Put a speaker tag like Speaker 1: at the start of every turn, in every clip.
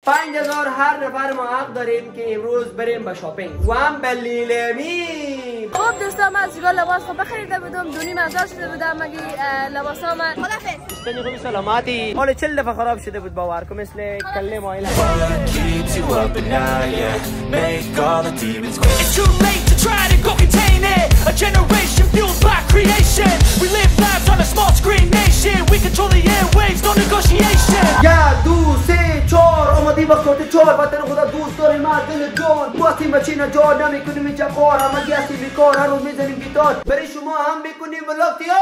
Speaker 1: 5000 هر نفر ما حق داریم که امروز بریم به شاپینگ و هم به لیلمی.
Speaker 2: خب دوستان من از جگاه لباس خب بخریده بودم 2,500 شده بودم مگه لباسا من خدافظ.
Speaker 1: استنی خوبی سلامتی. حالا 40 دفعه خراب شده بود باور کن مثل کله مایل.
Speaker 3: It's too late to try to go contain it. A generation fueled by creation. We live lives on a small screen nation. We control the airwaves, no negotiation.
Speaker 1: 1 2 3 4 اومدی با خود 4 وطن خدا دوست داریم دل جان واسیم بچینه جان نمیکنیم اینجا کار همگی هستیم بیکار هر روز میزنیم گیتار برای شما هم میکنیم ولاگ تیار.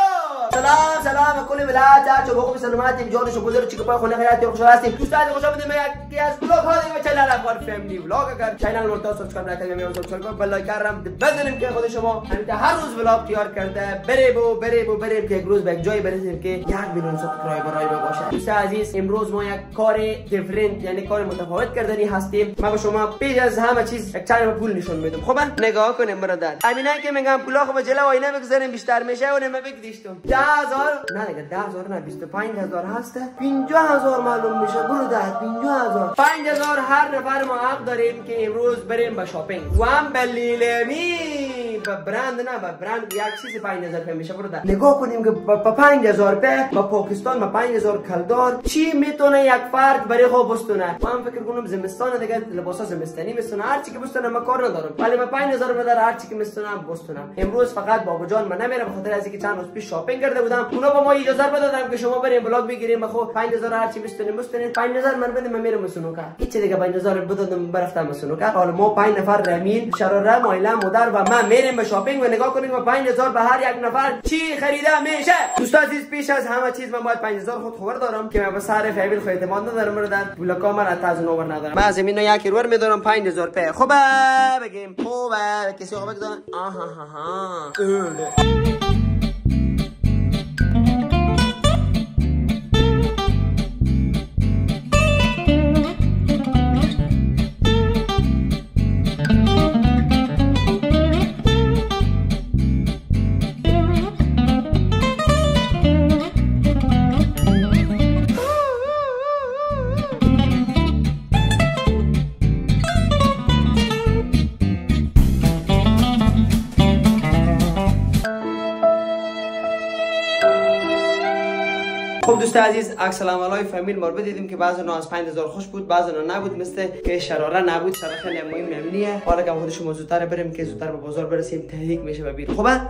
Speaker 1: سلام کل ملت هر چه خوب سلامتیم جانشو گذار چیکو پای خونه خیرات خوشحال هستیم دوستان خوشا بودیم یکی از ولاگ ها دیگه چنل افغان فیملی ولاگ اگر چنل رو تا سابسکرایب نکردید میام سابسکرایب کنید بل لایک کردم بزنیم که خود شما همین هر روز ولاگ تیار کرده بریم که یک روز به یک جایی برسیم که 1 میلیون سابسکرایبر باشه. دوستان عزیز امروز ما یک کار دیفرنت یعنی کار متفاوت کردنی هستیم. ما به شما پیش از همه چیز یک چند پول نشون میدم. خوبه نگاه کنیم برادر. همینه که میگم پولا خب جلو آینه بگذاریم بیشتر میشه و نمیگم دیشتم 10000 نه دیگه 10000 نه 25000 هست 50000 معلوم میشه برادر 50000 هر نفر ما حق داریم که امروز بریم به شاپینگ و هم به لیلمی به برند نه به برند یک چیز 5000 میشه برادر. نگاه کنیم که با 5000 با پاکستان با 5000 کلدار چی میتونه یک فرد برای خوب بستونه. من فکر کنم زمستان دیگه لباسا زمستانی میستونه هر چی که بستونه ما کار ندارم ولی با 5000 بدر هر چی که میستونم بستونم. امروز فقط بابا جان من نمیرم بخاطر از اینکه چند روز پیش شاپینگ کرده بودم اونا با ما اجازه دادن که شما بریم بلاگ بگیریم بخو 5000 هر چی بستونیم 5000 من بدم من میرم مسونوکا هیچ دیگه 5000 بدادم برفتم مسونوکا. حالا ما 5 نفر رمین شراره مایلا مادر و من میریم به شاپینگ و نگاه کنیم با 5000 به هر یک نفر چی خریده میشه. دوستان عزیز پیش از همه چیز من باید 5000 خود خبر دارم که من به سر فیبل خود اعتماد ندارم برادر بلاکا من از نوبر ندارم من از اینو یک رور میدارم 5000 په خوبه بگیم خوبه کسی خوبه دارن آها خب دوست عزیز السلام علیکم فامیل ما دیدیم که بعضی از 5000 خوش بود بعضی نبود مثل که شراره نبود شراره خیلی مهم نمیه. حالا که خودش زودتر بریم که زودتر به بازار برسیم تهیه میشه و بیر خوبه.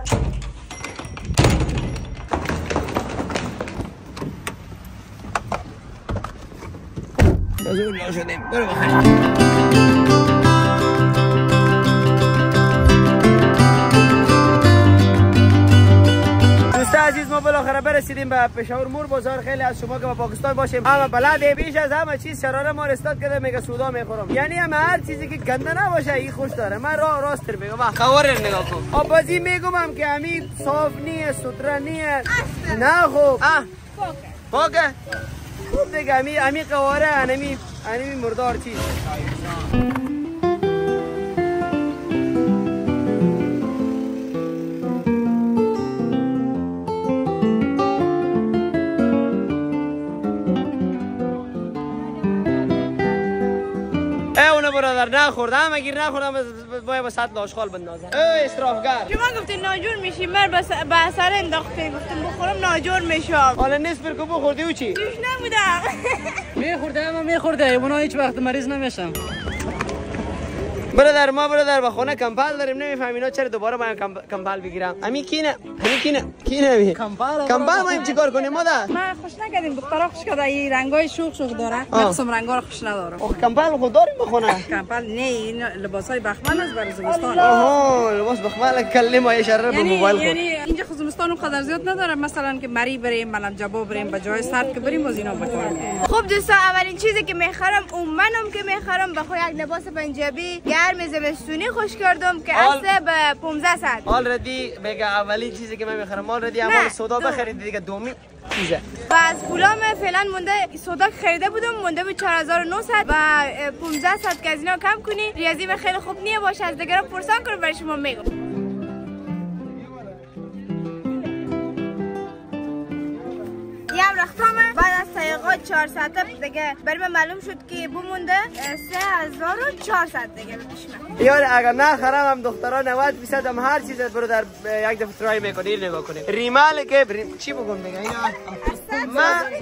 Speaker 1: بازار شدیم برو بخیر. عزیز ما بالاخره برسیدیم به پشاور مور بازار. خیلی از شما که با پاکستان باشیم همه بلده پیش از همه چیز شراره ما رستاد کرده میگه سودا میخورم یعنی همه هر چیزی که گنده نباشه این خوش داره. من راست میگم خبر نگاه کن آبازی میگم که همین صاف نیه ستره نیه نه خوب پاکه خوب دیگه همین قواره همین مردار چیز برادر نخوردم اگر نخوردم باید با سطل آشغال بندازم. اسرافگر
Speaker 2: شما گفتین ناجور میشی من به اثر انداخته گفتم بخورم ناجور میشم.
Speaker 1: حالا نصف کو بخوردی و چی؟
Speaker 2: توش نبودم
Speaker 4: میخورده اونا هیچ وقت مریض نمیشم.
Speaker 1: برادر با خونه کمپال داریم نمیفهمیم اینا چرا دوباره باید کمپال بگیرم. همین کینه کمپال ما چیکار کنیم مادر؟
Speaker 2: من خوش نکردیم دخترا خوش کرده این رنگای شوخ داره من قسم رنگا رو خوش ندارم.
Speaker 1: کمپال خود داریم بخونه
Speaker 2: کمپال نه این لباسای بخمل است برای زمستان.
Speaker 1: لباس بخمل کله ما اشاره به موبایل خود
Speaker 2: یعنی اینجا زمستان اونقدر زیاد نداره مثلا که مری بریم ملم جبا بریم به جای سرد که بریم از اینا بخوریم. خب دوستا اولین چیزی که میخرم منم که میخرم بخوام یک لباس پنجابی گرم زمستونی خوش کردم که اصلا به 1500.
Speaker 1: آلردی بگه اولین چیزی که من میخرم آلردی اول سودا بخرید دیگه دومی چیزه.
Speaker 2: و از پولام فعلا مونده سودا خریده بودم مونده بود 4900 و 1500 که از اینا کم کنی ریاضی به خیلی خوب نیه باشه از دیگران پرسان کنم برای شما میگم. یه رختم بعد از تحقیقات 400 دیگه برای من معلوم شد که بمونده 3400 دیگه بکشم.
Speaker 1: یار اگر نخرم هم دخترها 90% هم هر چیز برو در یک دفعه ترای میکنی. نگاه کنی ریمال که چی بگم بگم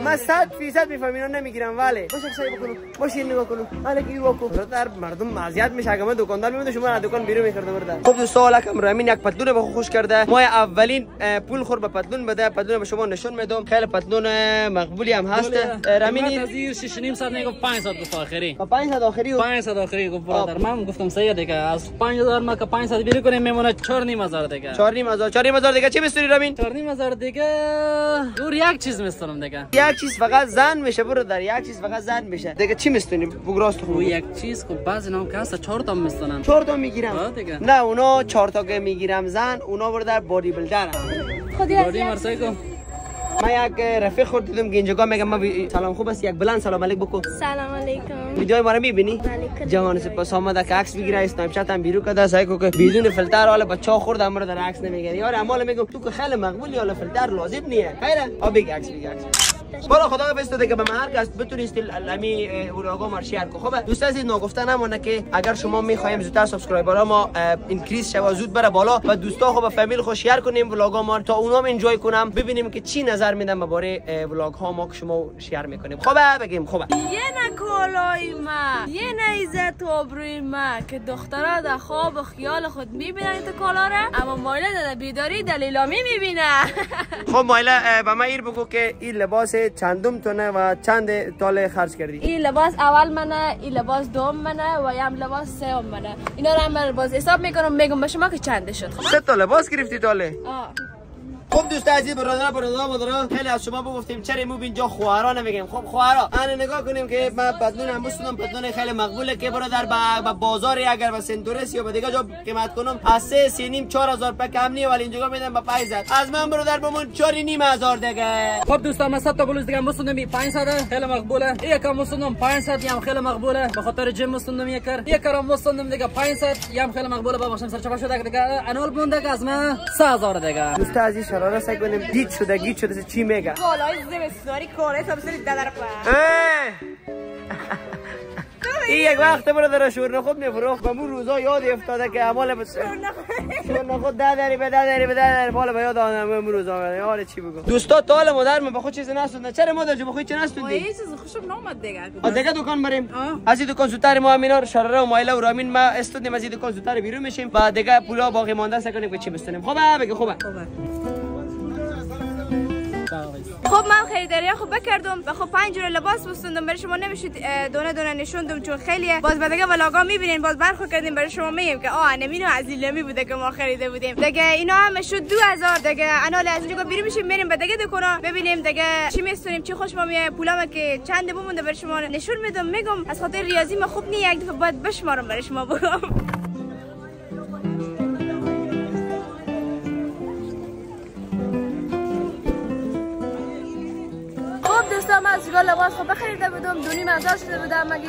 Speaker 1: من 100% میفهمم اینا نمیگیرم ولی باشه سعی بکنم ماشین نگاه کنم حالا گیر واکو برادر مردم اذیت میشه اگه من دکاندار میمونه شما از دکان بیرون میکرده برادر. خب دوستا لکم رامین یک پتلون به خوش کرده. ما اولین پول خور به پتلون بده. پتلون به شما نشون میدم. خیلی پتلون مقبولی هم هست. رامین
Speaker 4: از 6.5 ساعت میگفت 500 گفت آخری.
Speaker 1: 500 آخری
Speaker 4: 500 آخری گفت برادر. من گفتم صحیح دیگه از 5000 ما که 500 بیری کنیم میمونه 4500 دیگه. 4500 دیگه چی میستونی رامین؟ 4500 دیگه دور یک چیز میستونم دیگه.
Speaker 1: یک چیز فقط زن میشه برادر. یک چیز فقط زن میشه. دیگه چی میستونی؟ بگو راست خوب.
Speaker 4: یک چیز خب بعضی نام که هست 4 تا میستونن.
Speaker 1: 4 تا میگیرم. نه اونا 4 تا که میگیرم زن اونا برادر بادی بیلدر.
Speaker 4: بادی مرسای کو.
Speaker 1: من یک رفیق خود دیدم که اینجا میگم ما سلام خوب است. یک بلند سلام علیک بکن.
Speaker 2: سلام علیکم.
Speaker 1: ویدیو ما رو میبینی؟ جوان سپاس آمده که عکس بگیره. اسنپ چت هم بیرو کده سعی کو که بدون فیلتر حالا بچا خورد امر در عکس نمیگیری. یار اعمال میگم تو که خیلی مقبولی حالا فیلتر لازم نیه. خیره آب عکس بگیر. برو خدا بستده که به من هر کس بتونید امی ولاگا ما شیر کو. خوبه دوست عزیز نگفته نمونه که اگر شما میخوایم زودتر سابسکرایبر ما اینکریز شه و زود بره بالا و دوستا خو با فامیل خو شیر کنیم ولاگا ما تا اونا هم انجوی کنم ببینیم که چی نظر میدن درباره ولاگ ها ما که شما شیر میکنیم. خوبه بگیم خوبه.
Speaker 2: یه نکولای ما یه عزت و ابروی ما که دخترها در خواب و خیال خود میبینن این کالا را اما مایله در بیداری دلیلامی میبینه.
Speaker 1: خب مایله به من ایر بگو که این لباس چندم تونه و چند تاله خرج کردی؟
Speaker 2: این لباس اول منه، این لباس دوم منه و هم لباس سوم منه. اینا رو هم باز حساب میکنم میگم به شما که چنده شد.
Speaker 1: 3 تا لباس گرفتی تاله؟
Speaker 2: آه.
Speaker 1: خب دوست عزیز برادر مادرها خیلی از شما بگفتیم چرا ما اینجا خواهرا نمیگیم. خب خواهرا انا نگاه کنیم که من پتلون هم بستونم. پتلون خیلی مقبوله که برادر با بازار اگر با سنتورس یا با دیگه جا قیمت کنم از 3.5 4000 روپیه کم نیه ولی اینجا میدم با 500. از من برادر بمون 4.5 دیگه.
Speaker 4: خب دوستان من 100 تا بلوز دیگه مستونم 500 خیلی مقبوله. یکم مستونم 500 هم خیلی مقبوله. به خاطر جیم مستونم یکم مستونم دیگه 500 هم خیلی مقبوله. با ماشین سرچپا شده دیگه انول مونده که از من 3000 دیگه.
Speaker 1: دوست عزیز شراره سعی کنیم گیت شده چی میگه؟
Speaker 2: بالای زمستانی کاره سبسری دادر پا.
Speaker 1: این یک وقت برادر شورنا خود میفروخت و مون روزا یاد افتاده که اعمال شورنا خود ده بالا به یاد آدم مون روزا یار چی بگم. دوستا تال مادر من به خود چیز نستوندن. چرا مادر جو به خود چی نستوندی؟
Speaker 2: یه چیز خوشم نامد دیگه.
Speaker 1: دیگه دکان بریم. از این دکان زودتر ما امینا شراره و مایله و رامین ما استودیم از این دکان زودتر بیرون میشیم و دیگه پولا باقی مانده سکنیم که چی بستونیم. خوبه بگی خوبه.
Speaker 2: خب من خریداری خوب بکردم و خب 5 جور لباس بستوندم برای شما. نمیشد دونه دونه نشوندم چون خیلیه. باز بعد ولاگا میبینین باز برخو کردیم برای شما میگم که نمینو از لیمی بوده که ما خریده بودیم دیگه. اینا هم شد 2000 دیگه. انال از اینجا بیرون میشیم میریم به دیگه دکونا ببینیم دیگه چی میستونیم چی خوش ما میاد. پولام که چند بمونده برای شما نشون میدم. میگم از خاطر ریاضی ما خوب نی یک دفعه باید بشمارم برای شما بگم. دوستان از جگاه لباس خوب بخریده بودم 2.5 شده بودم مگی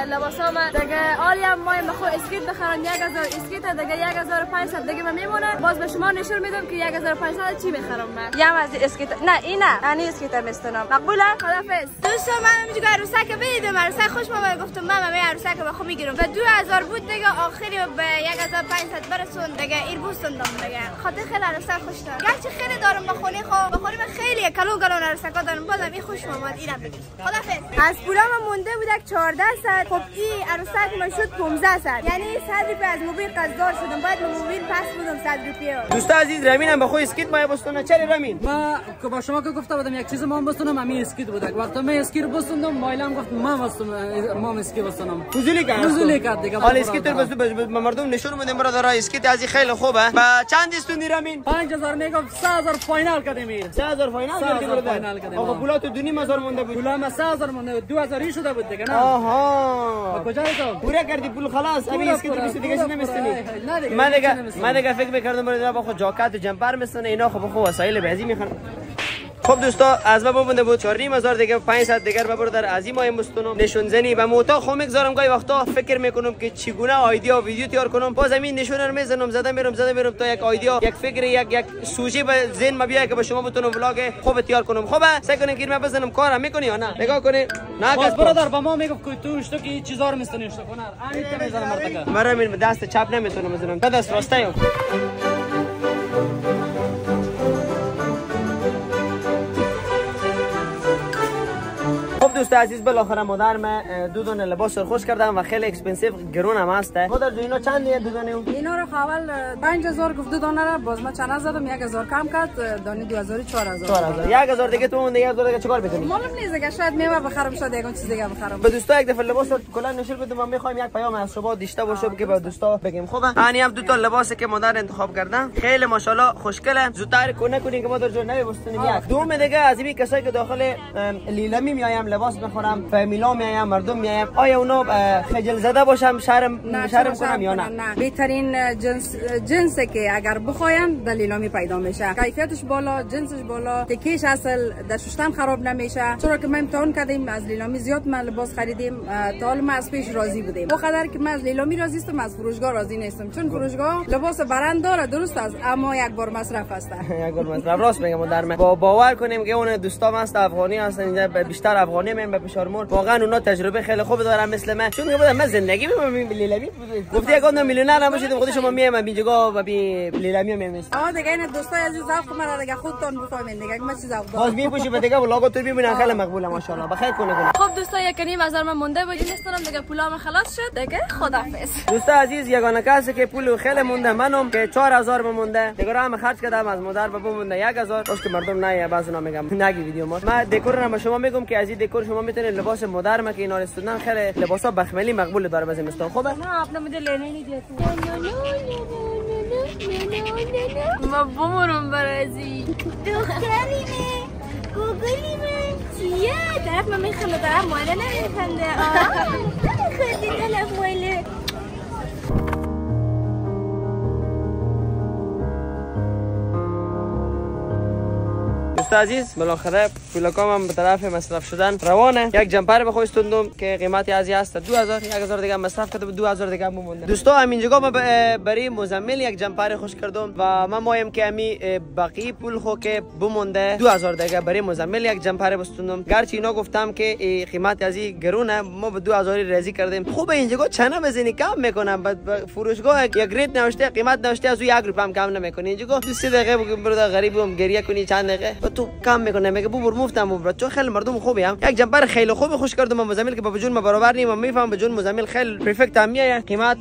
Speaker 2: لباسام دیگه. آلی هم مایم بخو اسکیت بخرن 1000 اسکیت دیگه 1500 دیگه من میمونه. باز به شما نشون میدم که 1500 چی میخرم من. یم از اسکیت نه اینه انی اسکیت میستونم. مقبوله؟ خدافظ. دوستان من اینجا عروسک بدیدم. عروسک خوش من گفتم من عروسک بخو میگیرم و 2000 بود دیگه. آخری به 1500 برسون دیگه. ایر بوستوندم دیگه. خاطر خیلی عروسک خوش دارم. گرچه خیلی دارم بخونی خو بخونی من خیلی کلون عروسکا دارم. بازم این خوش اومد. اینم بگید خدافظ. از پولام مونده بودک 14 ساعت. خب این عروسک من شد 15 ساعت یعنی 100 روپیه از موبیل قرضدار شدم. باید موبیل پس بدم 100 روپیه.
Speaker 1: دوست عزیز رامین هم به خود اسکیت ما بستونه. چرا رامین؟
Speaker 4: ما که با شما که گفته بودم یک چیز ما بستونم همین اسکیت بودک. وقتی من اسکیت بستوندم مایلم گفت ما اسکیت بستونم.
Speaker 1: فضولی کرد
Speaker 4: دیگه.
Speaker 1: حالا اسکیت رو به مردم نشون میدیم برادر. اسکیت از خیلی خوبه. و چند استوندی رامین؟
Speaker 4: 5000 میگم 3000 فاینال کردیم.
Speaker 1: 3000 فاینال کردیم. آقا پولات 2.5 مونده بود.
Speaker 4: پولام 3000 مونده 2000 شده بود دیگه. نه
Speaker 1: آها
Speaker 4: کجا رفتم؟
Speaker 1: پورا کردی پول خلاص. ابی اسکیت رو دیگه نمیستنی. من دیگه فکر میکردم برادر با خود جاکت و جمپر میستنه اینا. خب وسایل بعضی میخوان. خب دوستا از ما بمونده بود 4,500 دیگه 500 دیگر ببردار از این ماه مستونم نشون زنی و موتا خو میگذارم گاهی وقتا فکر میکنم که چگونه آیدیا ویدیو تیار کنم باز همین نشون رو میزنم زدم میرم تا یک آیدیا یک فکر یک سوژه به ذهن ما بیاد که به شما بتونم ولاگ خوب تیار کنم. خوبه سعی کنین که من بزنم کارم میکنی یا نه نگاه کنین نه
Speaker 4: باز برادر با ما میگفت که تو اشتو که چیزا رو میستنی اشتو کنار همین که میزنم مرتکه
Speaker 1: مرا من دست چپ نمیتونم بزنم به دست راسته خب دوست عزیز بالاخره مادر من دو دونه لباس سرخوش کردم و خیلی اکسپنسیو گرون هم هست. مادر جو اینا چنده دو دونه؟
Speaker 2: اینا رو اول 5000 گفت دو دانه را باز ما چند زدم 1000 کم کرد دانه 2000 4000
Speaker 1: 1000 دیگه تو اون 1000 دیگه چیکار می‌کنی؟
Speaker 2: معلوم نیست دیگه شاید میوه بخرم شاید یگان چیز دیگه بخرم.
Speaker 1: به دوستا یک دفعه لباس کلا نشون بدم ما می‌خوایم یک پیام از شما داشته باشم که به دوستا بگیم. خوبه یعنی هم دو تا لباسی که مادر انتخاب کردن خیلی ماشاءالله خوشگله زودتر کنه که مادر جو نمی‌بستونیم یک دوم دیگه از این کسایی که داخل لیلمی میایم لباس می‌خورم فامیلا میایم مردم میایم آیا اونا خجل زده باشم شرم کنم یا نه؟
Speaker 2: بهترین جنسی که اگر بخواین در لیلامی پیدا میشه کیفیتش بالا جنسش بالا تکیش اصل در ششتم خراب نمیشه چرا که ما امتحان کردیم از لیلامی زیاد ما لباس خریدیم تا حالا ما از پیش راضی بودیم بخاطر که من از لیلامی راضی هستم از فروشگاه راضی نیستم چون فروشگاه لباس برند داره درست است اما یک بار مصرف است
Speaker 1: یک بار مصرف راست میگم در من باور کنیم که اون دوستام هست افغانی هستن اینجا بیشتر افغانی میان به پشارمور واقعا اونا تجربه خیلی خوب دارن مثل من چون میگم من زندگی لیلامی گفتی اگه اون میلیونر نباشید خود شما میام اینجا و لیلامی میام
Speaker 2: دیگه این دوستای عزیز ذوق مرا دیگه خودتون بفهمین دیگه ما چیز ذوق
Speaker 1: باز میپوشی به دیگه ولاگو تو ببینن خیلی مقبوله ماشاءالله بخیر کنه
Speaker 5: خب دوستا یکنیم از من مونده بود نیستم دیگه پولام خلاص شد دیگه خداحافظ
Speaker 1: دوستا عزیز یگانه کسی که پول خیلی مونده منم که 4000 مونده دیگه هم خرج کردم از مادر به مونده 1000 باش که مردم نه بعضی میگم نگی ویدیو ما دکور رو شما میگم که از این دکور شما میتونید لباس مادر ما که اینا استودن خیلی لباسا بخملی مقبول داره به زمستان خوبه
Speaker 5: نه اپنا مجھے لینے نہیں دیتے ما بمرم برازی
Speaker 6: دختری من گوگلی من چیه؟ طرف من میخنده طرف ماله نمیخنده خیلی طرف ماله
Speaker 1: عزیز بالاخره پولکام به طرف مصرف شدن روانه یک جمپر به خودستوندم که قیمتی ازی هست 2000 1000 دیگه مصرف کرده 2000 دیگه مونده دوستا همین جگا ما برای مزمل یک جمپر خوش کردم و من مایم که همی باقی پول خو که بمونده 2000 دیگه برای مزمل یک جمپر بستوندم گرچه اینا گفتم که قیمت ازی گرونه ما به 2000 راضی کردیم خوب این جگا چنه بزنی کم میکنم بعد فروشگاه یک ریت نوشته قیمت نوشته از 1 روپیه هم کم نمیکنی این جگا 2 دقیقه برادر غریبم گریه کنی چند دقیقه تو کم میکنه میگه ببر مفتم ببر چون خیلی مردم خوبی هم یک جمپر خیلی خوب خوش کردم مزمل که با جون ما برابر نیم میفهم به جون مزمل خیلی پرفکت هم میاد قیمت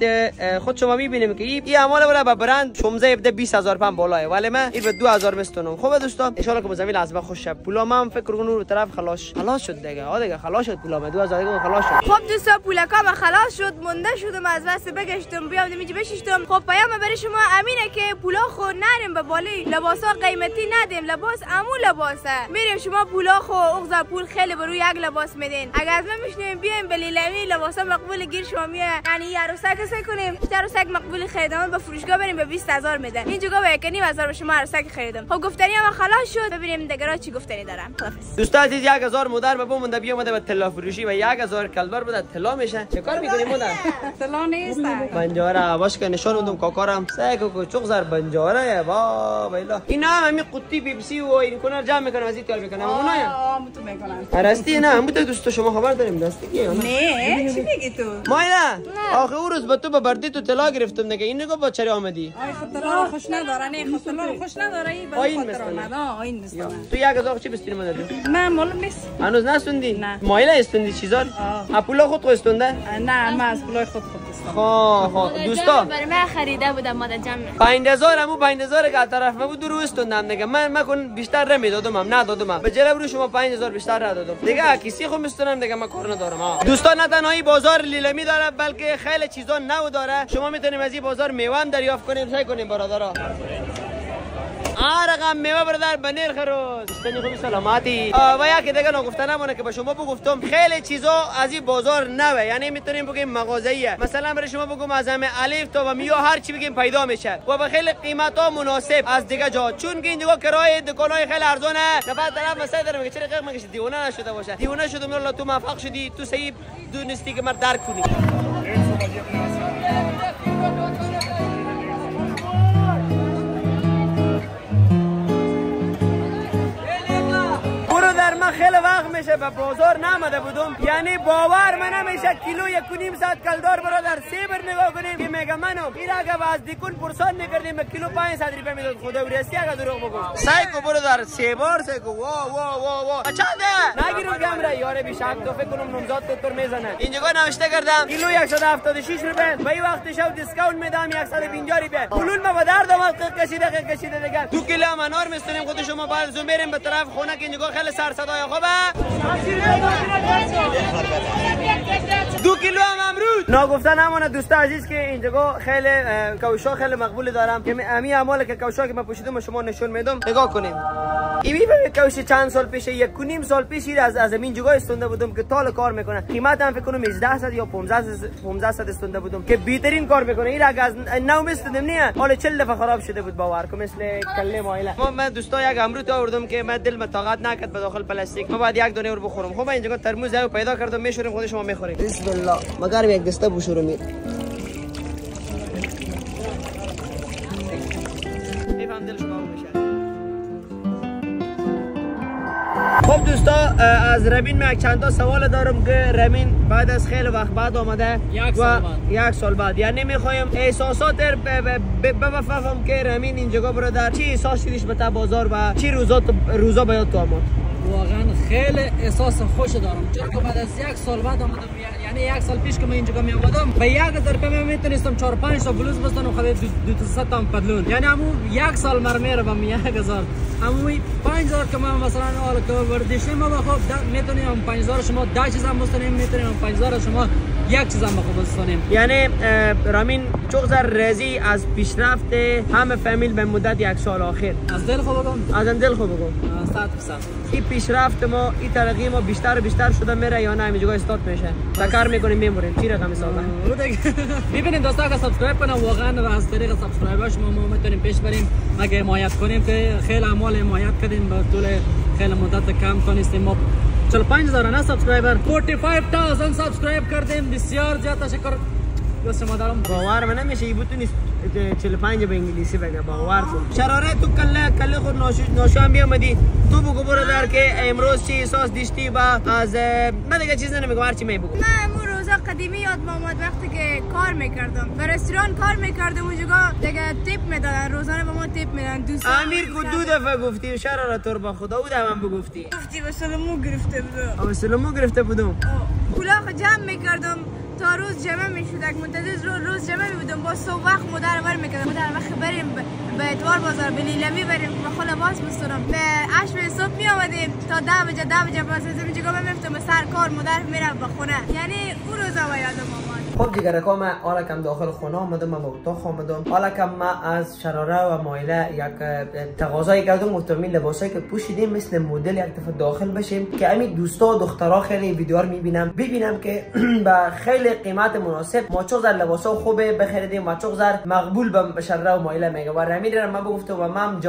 Speaker 1: خود شما میبینیم که این اعمال ولا با برند 16 بده 20000 پم بالاه ولی من این به 2000 مستونم خوبه دوستان ان شاء الله که مزمل از ما خوش پولا من فکر کنم رو طرف خلاص شد دیگه خلاص شد پولا 2000 دیگه خلاص شد
Speaker 2: خب دوستا پولکام خلاص شد مونده شدم از واسه بگشتم بیام نمیجی بشیشتم خب پیام برای شما امینه که پولا خود نریم به بالی لباسا قیمتی ندیم لباس امو لباسه میریم شما پولا خو اغزا پول خیلی برو یک لباس میدین اگر از من میشنیم بیایم به لیلامی لباسا مقبول گیر شما میاد یعنی عروسک سه کنیم عروسک مقبول خریدم به فروشگاه بریم به 20000 میدن این جگا به 1,500 به شما عروسک خریدم خب گفتنی هم خلاص شد ببینیم دیگه چی گفتنی دارن خدافظ
Speaker 1: دوستا عزیز 1000 مادر به مونده بیام به طلا فروشی و 1000 کلبر بده طلا میشه چه کار میکنی مادر
Speaker 2: طلا نیست
Speaker 1: بنجاره باش که نشون بدم کاکارم سه کو چغزر بنجاره با بیلا اینا همین قطی بی بی سی و این کنار جمع میکنن از این تیار میکنن اونا
Speaker 2: تو میکنن
Speaker 1: راستی نه هم بوده دوست شما خبر داریم دستی کی
Speaker 2: نه چی میگی تو
Speaker 1: مایلا آخه اون روز با تو به بردی تو طلا گرفتم دیگه این نگاه با چری آمدی
Speaker 2: آی خود طلا خوش نداره نه خود طلا خوش نداره
Speaker 1: این مثلا
Speaker 2: این مثلا
Speaker 1: تو 1000 چی بستین مادر
Speaker 2: نه معلوم نیست
Speaker 1: هنوز نستوندی
Speaker 2: نه
Speaker 1: مایلا استوندی چیزا پولا خود استونده
Speaker 2: نه من از پولای خود استوندم
Speaker 1: خب دوستا
Speaker 5: برای من خریده بودم مادر جمع
Speaker 1: 5000 همو 5000 که طرف ما بود رو استوندم دیگه من کن بیشتر نمیدادم ندادم به جلب رو شما 5000 بیشتر ندادم دیگه کسی خود میستونم دیگه من کار ندارم دوستان نه تنهایی بازار لیلمی داره بلکه خیلی چیزا نو داره شما میتونید از این بازار میوه هم دریافت کنید سعی کنید برادرها رقم میوه برادر بنیر خروس اشتنی خوبی سلامتی و یکی دیگه نگفتنه مونه که به شما بگفتم خیلی چیزا از این بازار نوه، یعنی میتونیم بگیم مغازه‌ایه. مثلا برای شما بگم از همه الف تا و میا هر چی بگیم پیدا میشه و به خیلی قیمت ها مناسب از دیگه جا، چون که اینجا کرایه دکانای خیلی ارزانه. نفر طرف مسئله داره میگه چرا قیمت میگه دیوانه نشده باشه. دیوانه شدم الله تو موفق شدی، تو صحیح دونستی که مرد درک کنی. من خیلی وقت میشه به بازار نامده بودم، یعنی باور من نمیشه کیلو 1.5 ساعت کلدار برادر سیبر نگاه کنیم که میگه منو این اگه از دیکون پرسان میکردیم به کیلو 500 روپیه میداد. خدا ورستی اگه دروغ بگم سایکو برادر سیبر سایکو وا چنده نگیرم کامرا یاره بیشک تو فکر کنم نمزاد تو میزنه. اینجا نوشته کردم کیلو 176 روپیه، به این وقت شو دیسکاونت میدم 150 روپیه. پولون ما به درد اومد کشیده دیگه 2 کیلو انار میستونیم خود شما بعد زوم بریم به طرف خونه که اینجا خیلی سر صدای خوبه. 2 کیلو هم امروز نگفتن همونه دوستا عزیز که اینجا خیلی کوشا خیلی مقبول دارم که امی اعمال که کوشا که من پوشیدم شما نشون میدم. نگاه کنیم ایمی به کوش چند سال پیش 1.5 سال پیش از همین جگاه استونده بودم که تال کار میکنه. قیمت هم فکر کنم 1800 یا 1500 استونده بودم که بهترین کار میکنه. این اگه از نو میستونم نه حالا 40 دفعه خراب شده بود باور کن مثل کله مایله. من دوستا یک امروز آوردم که من دل طاقت نکرد به داخل پلاستیک، ما بعد یک دونه رو بخورم. خب اینجا ترموز رو پیدا کردم میشوریم خود شما میخورید. بسم الله مگر یک دسته بشورم. میفهم دل شما میشه. خب دوستا از رامین من چند تا سوال دارم که رامین بعد از خیلی وقت بعد آمده و یک سال بعد یعنی میخوایم احساسات بفهمم که رامین اینجا برادر چی احساس شدیش به بازار و چی روزا باید تو آمد.
Speaker 4: واقعا خیلی احساس خوش دارم چون که بعد از یک سال بعد آمدم، یعنی یک سال پیش که من اینجا می آمدم به 1000 روپیه میتونستم 4-5 تا بلوز بزنم خرید 200 تا پدلون، یعنی همون یک سال مرمیر بم 1000 همون 5000 که من مثلا حالا که ورزشی ما بخوام میتونیم 5000 شما 10 چیز هم بستونیم، میتونیم 5000 شما یک چیز هم بخوام بستونیم.
Speaker 1: یعنی رامین چقدر راضی از پیشرفت همه فامیل به مدت یک سال آخر.
Speaker 4: از دل خوب بگم،
Speaker 1: از دل خوب بگم
Speaker 4: 100%.
Speaker 1: این پیشرفت ما این ترقی ما بیشتر و بیشتر شده میره یا نه اینجا استارت میشه تکر میکنیم میموریم چی رقم حسابه.
Speaker 4: ببینید دوستا که سابسکرایب کنن واقعا از طریق سابسکرایب شما ما میتونیم پیش بریم اگه حمایت کنیم که خیلی اعمال حمایت کردیم به طول خیلی مدت کم کنیستیم. ما 45000 نه سابسکرایبر 45000 سابسکرایب کردیم. بسیار زیاد تشکر دوست ما دارم.
Speaker 1: باور من نمیشه این بتونی 45 به انگلیسی بگه باور کن. شراره تو کله خود ناشام بیامدی تو بگو برادر که امروز چی احساس داشتی با از من دیگه چیز نمیگم هر چی میگم.
Speaker 2: من امروز روزا قدیمی یاد اومد وقتی که کار میکردم به رستوران کار میکردم اونجا دیگه تیپ میدادن روزانه به ما تیپ میدن. دوست
Speaker 1: امیر کو 2 دفعه گفتی شراره تو با خدا او دم بگفتی
Speaker 2: به سلمو گرفته بودم.
Speaker 1: به سلمو گرفته بودم.
Speaker 2: کلاه جمع میکردم تا روز جمع میشد. منتظر روز جمع میبودم با صبح وقت مادر ور میکردم مادر وقت بریم به ادوار بازار به لیلمی بریم به خود لباس بسترم به 8 صبح می آمدیم تا 10 بجه باز از اینجا میفتم سر کار مادر میرم به خونه. یعنی اون روزا و یادم آمد.
Speaker 1: خب جگرکا من حالا کم داخل خونه آمدم من به اتاق آمدم. حالا کم من از شراره و مایله یک تقاضایی کردم گفتم این لباسایی که پوشیدیم مثل مدل یک دفعه داخل بشیم که همین دوستا و دخترها خیلی ویدیو رو ببینم که با خیلی قیمت مناسب ما چقدر لباسا خوبه بخریدیم و چقدر مقبول به شراره و مایله میگه. و رمید من گفتم و من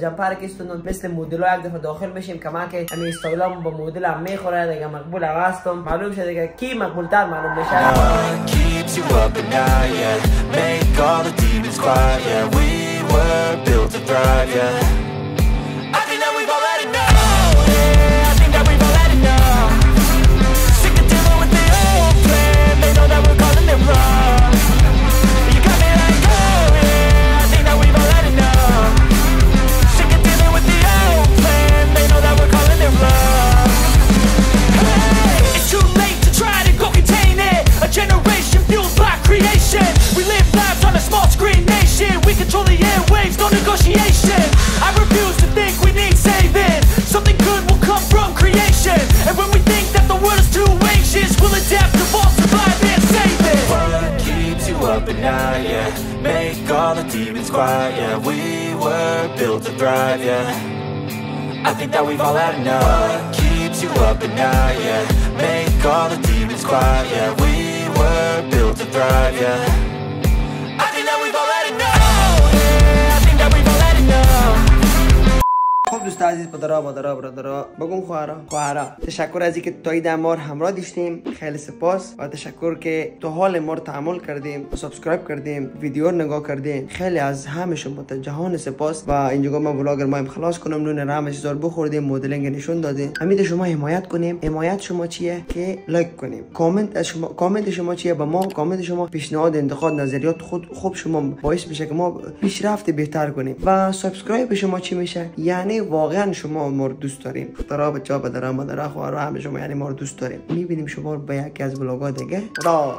Speaker 1: جمپر کستون مثل مدل یک دفعه داخل بشیم که من که همین استایلام با مدل هم میخوره دیگه مقبول هستم. معلوم شده که کی مقبولتر معلوم بشه.
Speaker 3: Keeps you up at night, yeah. Make all the demons quiet, yeah. We were built to thrive, yeah. I think that we've all had enough, yeah. I think that we've all had enough. Sick of dealing with the old plan. They know that we're calling it wrong. You got me like, oh, yeah. I think that we've all had enough. Sick of dealing with the old plan. They know that we're calling it wrong. Hey, it's too late to try to go contain it. A generation fueled by creation. We live lives on a small screen nation. We control the airwaves, no negotiation. I high, yeah. Make all the demons quiet, yeah. We were built to thrive, yeah. I think that we've all had enough. What keeps you up at night, yeah. Make all the demons quiet, yeah. We were built to thrive, yeah. I think that we've all had enough, yeah. I think that we've all had enough.
Speaker 1: خب دوست عزیز برادرها بگم خواهرا تشکر از اینکه تا این ما همراه داشتیم. خیلی سپاس و تشکر که تا حال ما رو تحمل کردیم و سابسکرایب کردیم، ویدیو رو نگاه کردیم. خیلی از همه شما تا جهان سپاس. و اینجا من ولاگر ما خلاص کنم، نون رحمش زار بخوردیم، مدلنگ نشون دادیم. امید شما حمایت کنیم. حمایت شما چیه؟ که لایک کنیم. کامنت شما چیه؟ با ما کامنت شما پیشنهاد، انتقاد، نظریات خوب شما باعث میشه که ما پیشرفت بهتر کنیم. و سابسکرایب شما چی میشه؟ یعنی واقعا شما ما رو دوست داریم. خدا بچا بدر مادر خواهر همه شما یعنی ما رو دوست داریم. میبینیم شما رو به یکی از ولاگ‌ها دیگه. خدا